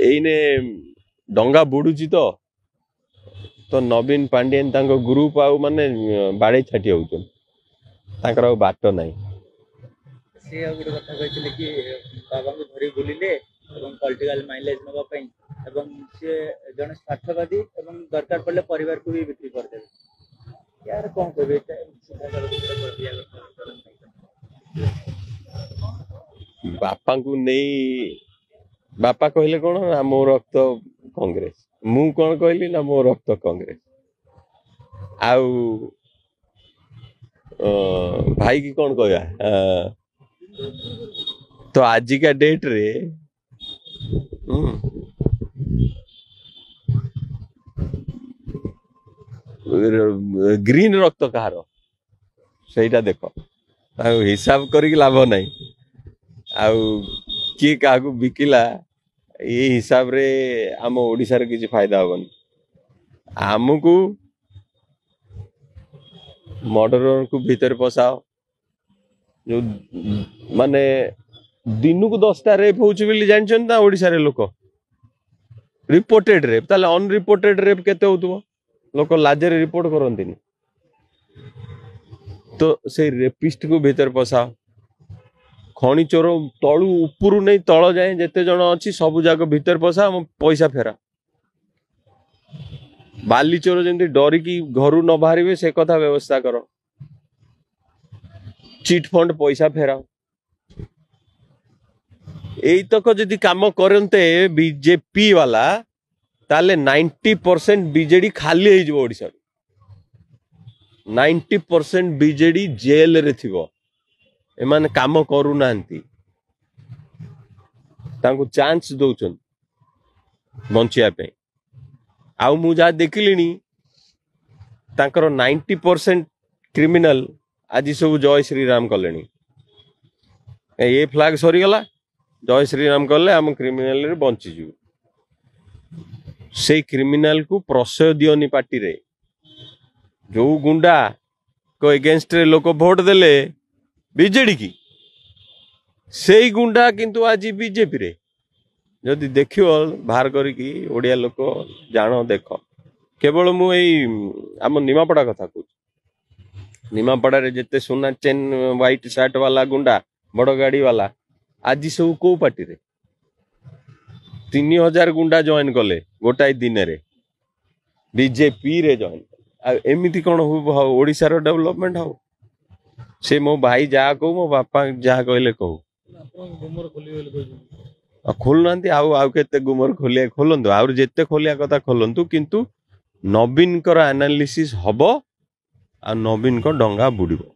एइने डंगा बुड़ुची तो नवीन पांडियन तांको ग्रुप आउ माने बाड़े छाटी होउछन तांकर आउ बाट नाही से गोटे कथा कहते कि बाबा को धरी बुलिले पॉलिटिकल माइलेज नवा पई एवं से जन स्वार्थवादी एवं दरकार पड़े परिवार को भी बिक्री कर देबे यार कोन कहबे बापा को नहीं बापा कहले कोन ना मो रक्त कांग्रेस मु कोन कहली ना मो रक्त कांग्रेस आउ भाई की कौन कहया तो आजिका डेट रे ग्रीन रक्त कहार सहीटा देख हिसाब करी लाभ नहीं आउ किए क्या बिकिला ये हिसाब रे आम ओडिशार किसी फायदा हबनी आमको मर्डर को भीतर पसाओ जो माने दिन को 10टा रेप होउछ बिली जानछन ना ओडिसा रे लोक रिपोर्टेड रेप ताले अनरिपोर्टेड रेप केते होतबो लोक लाजे रे रिपोर्ट करंतिनी तो से रेपिस्ट को भीतर पसाओ खणी चोर तळु उपरु नहीं तळ जाए जेते जण अछि सब जाक भीतर पसा पैसा फेरा बाली चोर जंती डरी की घरु न बाहरिबे से कथा व्यवस्था करो चिट फंड पैसा फेराओ एई तक जदि काम करते बीजेपी वाला ताले 90% बीजेडी खाली हो जिवो ओडिसा 90% बीजेडी जेल रे थिवो एमाने काम करू नांती तांको चांस दउछन बंचिया पे आउ मु जा देखिलिनी तांकर 90% क्रिमिनल आज सब जय श्री राम कलेनी ये फ्लैग सरी गला जय श्री राम कले आम क्रिमिनल रे बंची जु से क्रिमिनल को प्रश्रय दियोनी पार्टी रे जो गुंडा को एगेंस्ट रे लोक वोट देले बीजेडी की से गुंडा किंतु आज बीजेपी रे जदि देखियो बाहर करिकी ओडिया लोक जानो देख केवल मु आम निमापड़ा कथा कहूँ निमापड़ा रे जेते सोना चेन व्हाइट शर्ट वाला गुंडा बड़ गाड़ी वाला आज सब को पार्टी रे 3000 गुंडा जॉइन कले गोटाई दिन रे बीजेपी रे जॉइन एमिति कौन हो ओडिसा रो डेवलपमेंट हो से मो भाई जा कहू मो बापा जहाँ कहले कहू खोलु नांती आउ केते गुमर खोलिया खोलंतु आउ जेते खोलिया कथा खोलंतु किंतु नवीन कर एनालिसिस हबो आ नवीन को डंगा बुड़िबो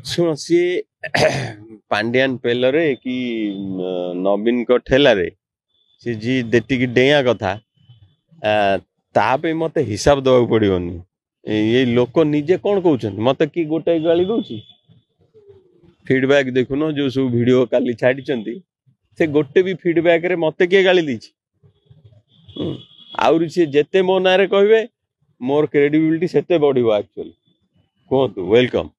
सुन सी पांडियान पेलरे कि नवीन को ठेलारे सी जी देती डेया कथा तापे मते हिसाब दवा पड़ोनी ये लोक निजे कौन कहते मत कि गोटे गाली दूची फीडबैक देखुन जो सब वीडियो काली छाड़ी से गोटे भी फीडबैक रे मते किए गाली दीची आउरी से जेते मो ना रे कहबे मोर क्रेडिबिलिटी सेते बढ़िबो एक्चुअली कहतु वेलकम।